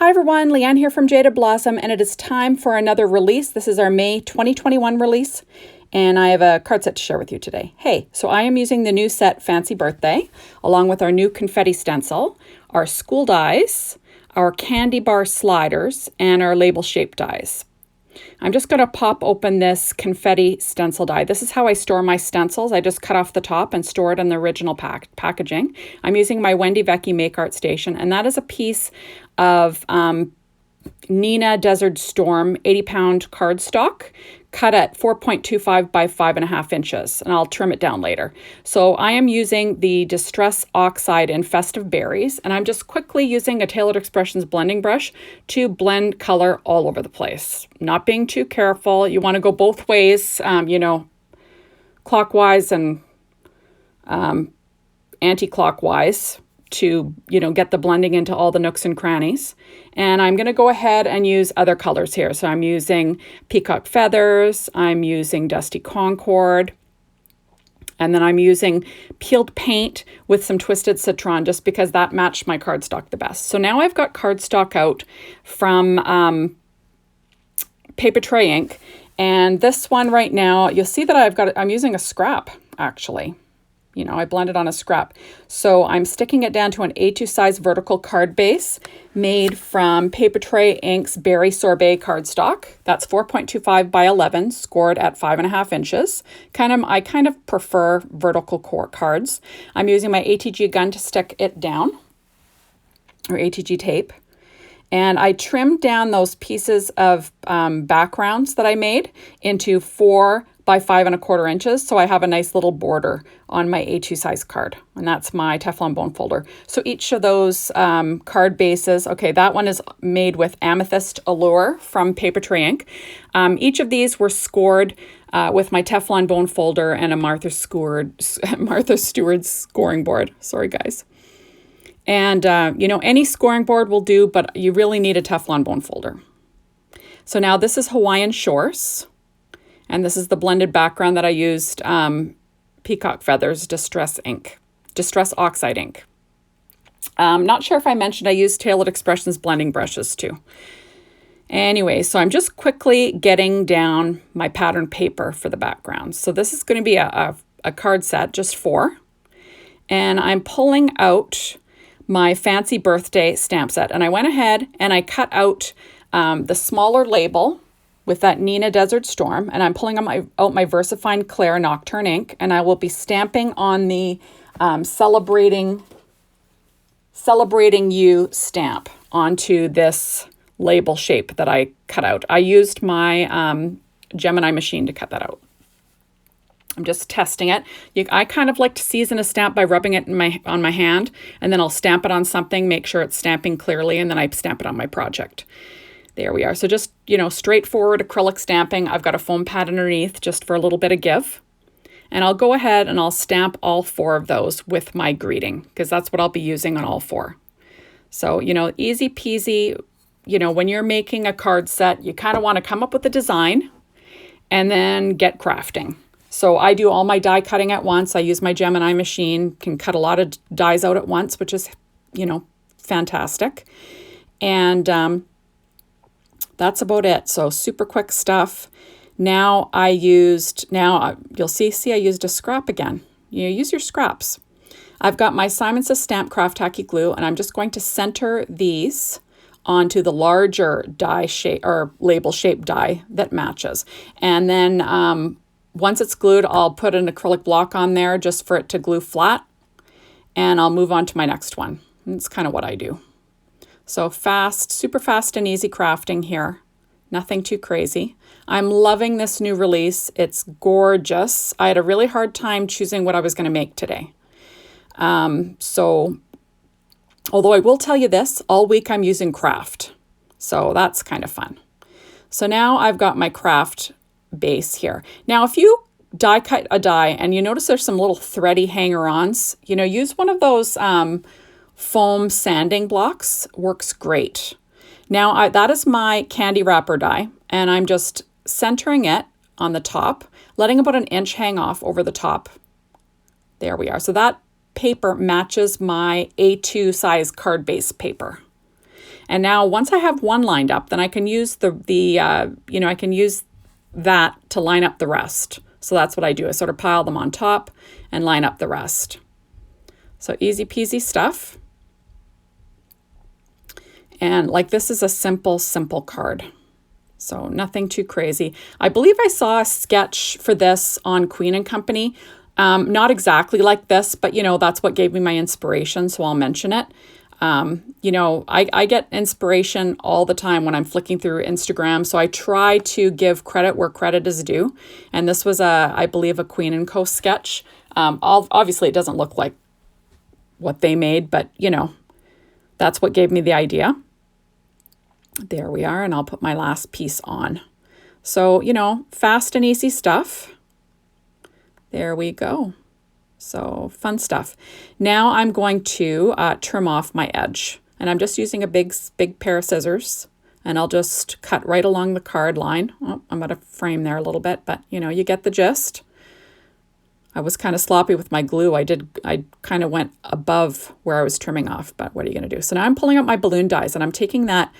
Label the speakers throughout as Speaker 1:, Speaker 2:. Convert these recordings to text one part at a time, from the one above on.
Speaker 1: Hi everyone, Leanne here from Jaded Blossom, and it is time for another release. This is our May 2021 release, and I have a card set to share with you today. Hey, so I am using the new set Fancy Birthday, along with our new confetti stencil, our school dies, our candy bar sliders, and our label shape dies. I'm just going to pop open this confetti stencil die. This is how I store my stencils. I just cut off the top and store it in the original packaging. I'm using my Wendy Vecchi Make Art Station, and that is a piece of Nina Desert Storm 80-pound cardstock cut at 4.25 by 5.5 inches, and I'll trim it down later. So I am using the Distress Oxide in Festive Berries, and I'm just quickly using a Tailored Expressions blending brush to blend color all over the place. Not being too careful. You want to go both ways, clockwise and anti-clockwise to, get the blending into all the nooks and crannies. And I'm going to go ahead and use other colors here. So I'm using Peacock Feathers, I'm using Dusty Concord, and then I'm using peeled paint with some Twisted Citron just because that matched my cardstock the best. So now I've got cardstock out from Paper Tray ink, and this one right now, you'll see that I'm using a scrap actually. I blended on a scrap. So I'm sticking it down to an A2 size vertical card base made from Paper Tray Ink's Berry Sorbet cardstock. That's 4.25 by 11, scored at 5.5 inches. I kind of prefer vertical cards. I'm using my ATG gun to stick it down, or ATG tape. And I trimmed down those pieces of backgrounds that I made into 4 by 5.25 inches. So I have a nice little border on my A2 size card, and that's my Teflon bone folder. So each of those card bases, okay, that one is made with Amethyst Allure from Paper Tray Ink. Each of these were scored with my Teflon bone folder and a Martha Stewart scoring board. Sorry, guys. And, any scoring board will do, but you really need a Teflon bone folder. So now this is Hawaiian Shores. And this is the blended background that I used, Peacock Feathers Distress Oxide ink. Not sure if I mentioned I used Tailored Expressions blending brushes too. Anyway, so I'm just quickly getting down my pattern paper for the background. So this is going to be a card set, just 4. And I'm pulling out my Fancy Birthday stamp set. And I went ahead and I cut out the smaller label with that Nina Desert Storm, and I'm pulling out my VersaFine Claire Nocturne ink, and I will be stamping on the Celebrating You stamp onto this label shape that I cut out. I used my Gemini machine to cut that out. I'm just testing it. I kind of like to season a stamp by rubbing it on my hand, and then I'll stamp it on something, make sure it's stamping clearly, and then I stamp it on my project. There we are. So just, straightforward acrylic stamping. I've got a foam pad underneath just for a little bit of give. And I'll go ahead and I'll stamp all 4 of those with my greeting, because that's what I'll be using on all 4. So, easy peasy. When you're making a card set, you kind of want to come up with a design and then get crafting. So I do all my die cutting at once. I use my Gemini machine, can cut a lot of dies out at once, which is, fantastic. And that's about it. So super quick stuff. Now you'll see I used a scrap again. Use your scraps. I've got my Simon Says Stamp Craft Tacky Glue, and I'm just going to center these onto the larger die shape or label shape die that matches. And then once it's glued, I'll put an acrylic block on there just for it to glue flat, and I'll move on to my next one. That's kind of what I do. So super fast and easy crafting here. Nothing too crazy. I'm loving this new release. It's gorgeous. I had a really hard time choosing what I was going to make today. So although I will tell you this, all week I'm using craft. So that's kind of fun. So now I've got my craft base here. Now, if you die cut a die and you notice there's some little thready hanger-ons, use one of those foam sanding blocks. Works great. Now that is my candy wrapper die, and I'm just centering it on the top, letting about an inch hang off over the top. There we are. So that paper matches my A2 size card base paper. And now once I have one lined up, then I can use I can use that to line up the rest. So that's what I do. I sort of pile them on top and line up the rest. So easy peasy stuff. And like this is a simple card. So nothing too crazy. I believe I saw a sketch for this on Queen and Company. Not exactly like this, but that's what gave me my inspiration, so I'll mention it. I get inspiration all the time when I'm flicking through Instagram, so I try to give credit where credit is due. And this was I believe a Queen and Co sketch. Obviously it doesn't look like what they made, but that's what gave me the idea. There we are, and I'll put my last piece on. So, fast and easy stuff. There we go. So fun stuff. Now I'm going to trim off my edge, and I'm just using a big pair of scissors, and I'll just cut right along the card line. Oh, I'm out of frame there a little bit, but you get the gist. I was kind of sloppy with my glue. I kind of went above where I was trimming off, but what are you going to do? So now I'm pulling out my balloon dies, and I'm taking that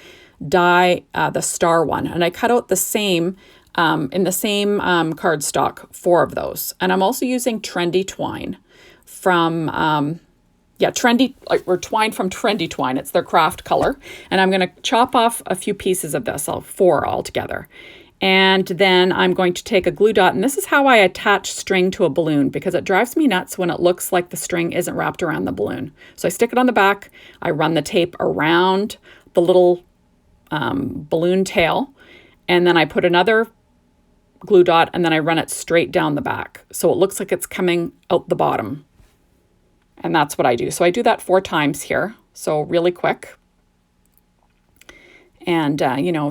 Speaker 1: die, the star one, and I cut out the same in the same cardstock, 4 of those. And I'm also using trendy twine from Trendy, or twine from Trendy Twine. It's their craft color. And I'm going to chop off a few pieces of this, 4 altogether. And then I'm going to take a glue dot, and this is how I attach string to a balloon, because it drives me nuts when it looks like the string isn't wrapped around the balloon. So I stick it on the back, I run the tape around the little balloon tail, and then I put another glue dot, and then I run it straight down the back, so it looks like it's coming out the bottom. And that's what I do. So I do that 4 times here, so really quick. And,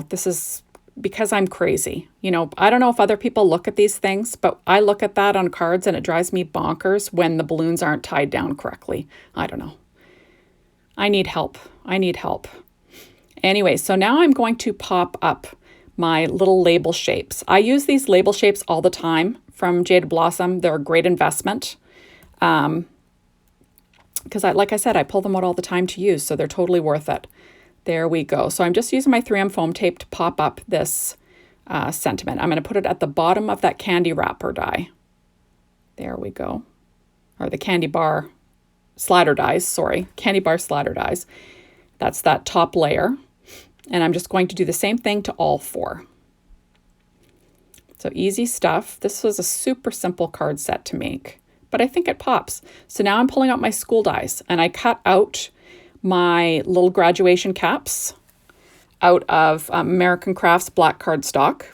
Speaker 1: this is because I'm crazy. I don't know if other people look at these things, but I look at that on cards and it drives me bonkers when the balloons aren't tied down correctly. I don't know. I need help. Anyway, so now I'm going to pop up my little label shapes. I use these label shapes all the time from Jaded Blossom. They're a great investment. Because like I said, I pull them out all the time to use, so they're totally worth it. There we go. So I'm just using my 3M foam tape to pop up this sentiment. I'm going to put it at the bottom of that candy wrapper die. There we go. Or the candy bar slider dies, sorry. Candy bar slider dies. That's that top layer. And I'm just going to do the same thing to all 4. So easy stuff. This was a super simple card set to make, but I think it pops. So now I'm pulling out my school dies, and I cut out my little graduation caps out of American Crafts black cardstock.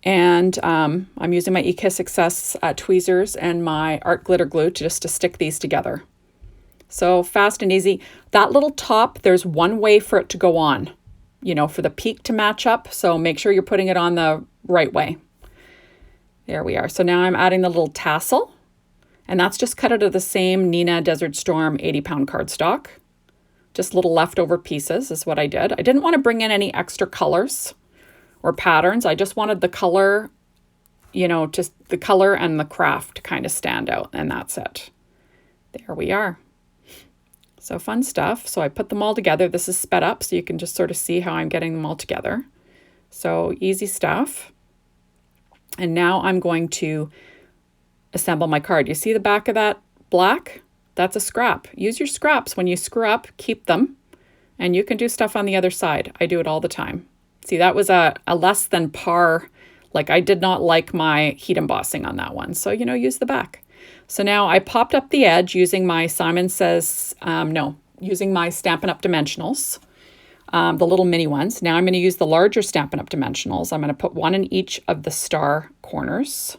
Speaker 1: And I'm using my EK Success tweezers and my art glitter glue to stick these together. So fast and easy. That little top, there's one way for it to go on, for the peak to match up. So make sure you're putting it on the right way. There we are. So now I'm adding the little tassel, and that's just cut out of the same Nina Desert Storm 80-pound cardstock. Just little leftover pieces is what I did. I didn't want to bring in any extra colors or patterns. I just wanted the color, just the color and the craft to kind of stand out, and that's it. There we are. So fun stuff. So I put them all together. This is sped up, so you can just sort of see how I'm getting them all together. So easy stuff. And now I'm going to assemble my card. You see the back of that black? That's a scrap. Use your scraps. When you screw up, keep them. And you can do stuff on the other side. I do it all the time. See, that was a less than par. Like, I did not like my heat embossing on that one. So, use the back. So now I popped up the edge using my using my Stampin' Up! Dimensionals, the little mini ones. Now I'm going to use the larger Stampin' Up! Dimensionals. I'm going to put one in each of the star corners.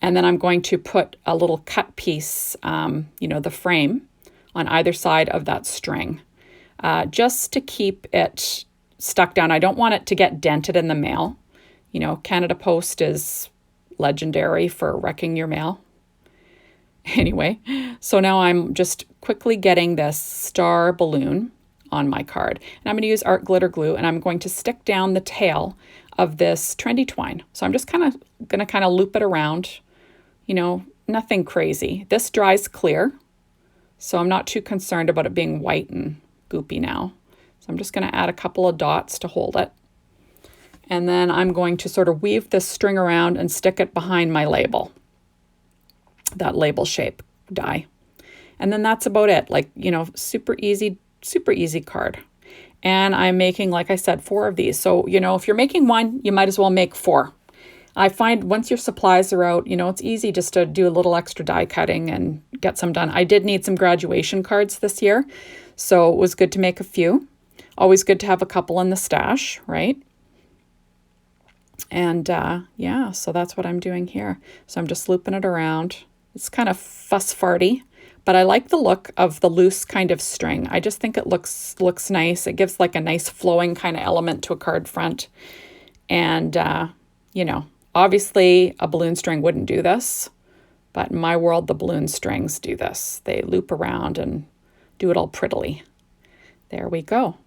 Speaker 1: And then I'm going to put a little cut piece, the frame, on either side of that string, just to keep it stuck down. I don't want it to get dented in the mail. Canada Post is legendary for wrecking your mail. Anyway, so now I'm just quickly getting this star balloon on my card. And I'm going to use art glitter glue, and I'm going to stick down the tail of this trendy twine. So I'm just going to loop it around, nothing crazy. This dries clear. So I'm not too concerned about it being white and goopy now. So I'm just going to add a couple of dots to hold it. And then I'm going to sort of weave this string around and stick it behind my label, that label shape die. And then that's about it. Like, you know, super easy card. And I'm making, like I said, 4 of these. So, you know, if you're making 1, you might as well make 4. I find once your supplies are out, you know, it's easy just to do a little extra die cutting and get some done. I did need some graduation cards this year, so it was good to make a few. Always good to have a couple in the stash, right? And yeah, so that's what I'm doing here. So I'm just looping it around. It's kind of fuss farty, but I like the look of the loose kind of string. I just think it looks nice. It gives like a nice flowing kind of element to a card front. And, you know, obviously a balloon string wouldn't do this, but in my world, the balloon strings do this. They loop around and do it all prettily. There we go.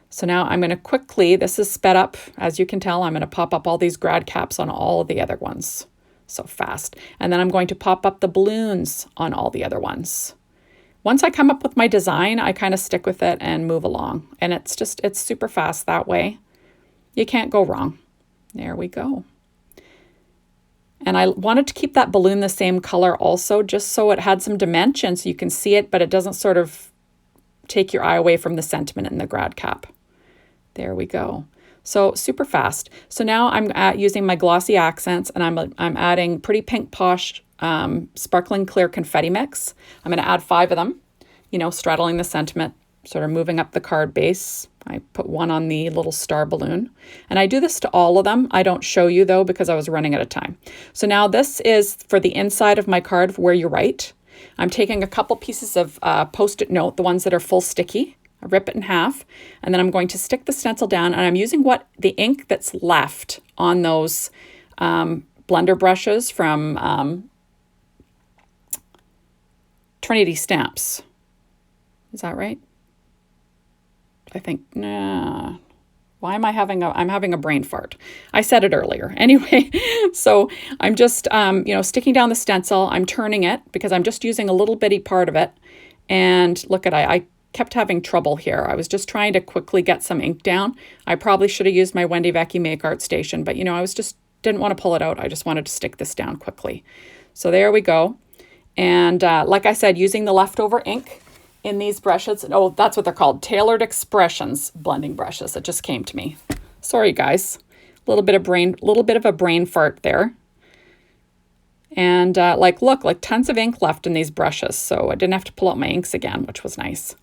Speaker 1: So now I'm going to quickly, this is sped up, as you can tell, I'm going to pop up all these grad caps on all of the other ones. So fast. And then I'm going to pop up the balloons on all the other ones. Once I come up with my design, I kind of stick with it and move along. And it's super fast that way. You can't go wrong. There we go. And I wanted to keep that balloon the same color also, just so it had some dimension so you can see it, but it doesn't sort of take your eye away from the sentiment in the grad cap. There we go. So super fast. So now I'm using my glossy accents, and I'm adding Pretty Pink Posh Sparkling Clear Confetti Mix. I'm going to add 5 of them, you know, straddling the sentiment, sort of moving up the card base. I put 1 on the little star balloon. And I do this to all of them. I don't show you though because I was running out of time. So now this is for the inside of my card where you write. I'm taking a couple pieces of Post-it note, the ones that are full sticky. I rip it in half, and then I'm going to stick the stencil down, and I'm using the ink that's left on those blender brushes from Trinity Stamps. Is that right? I think, nah. Why am I'm having a brain fart. I said it earlier. Anyway, so I'm just, you know, sticking down the stencil. I'm turning it because I'm just using a little bitty part of it. And look at, I kept having trouble here. I was just trying to quickly get some ink down. I probably should have used my Wendy Vecchi Make Art Station, but you know, didn't want to pull it out. I just wanted to stick this down quickly. So there we go. And like I said, using the leftover ink in these brushes. Oh, that's what they're called. Tailored Expressions blending brushes. It just came to me. Sorry, guys. A little bit of a brain fart there. And look, tons of ink left in these brushes. So I didn't have to pull out my inks again, which was nice.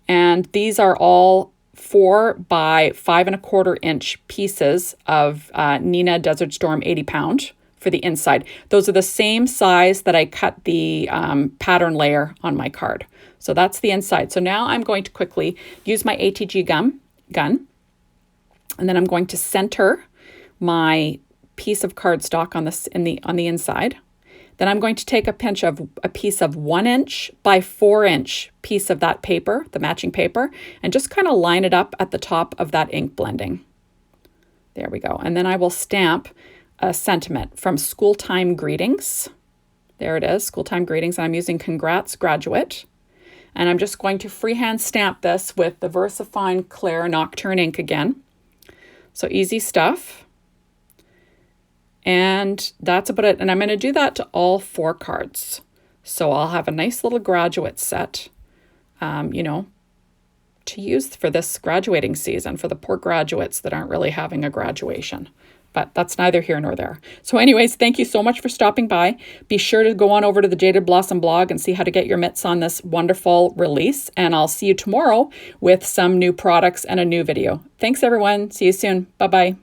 Speaker 1: And these are all 4 by 5¼ inch pieces of Neenah Desert Storm 80 pound for the inside. Those are the same size that I cut the pattern layer on my card. So that's the inside. So now I'm going to quickly use my ATG gun, and then I'm going to center my piece of cardstock on the inside. Then I'm going to take a piece of 1 inch by 4 inch piece of that paper, the matching paper, and just kind of line it up at the top of that ink blending. There we go. And then I will stamp a sentiment from School Time Greetings. There it is, School Time Greetings. And I'm using Congrats Graduate. And I'm just going to freehand stamp this with the VersaFine Claire Nocturne ink again. So easy stuff. And that's about it. And I'm going to do that to all 4 cards. So I'll have a nice little graduate set, you know, to use for this graduating season for the poor graduates that aren't really having a graduation. But that's neither here nor there. So anyways, thank you so much for stopping by. Be sure to go on over to the Jaded Blossom blog and see how to get your mitts on this wonderful release. And I'll see you tomorrow with some new products and a new video. Thanks, everyone. See you soon. Bye-bye.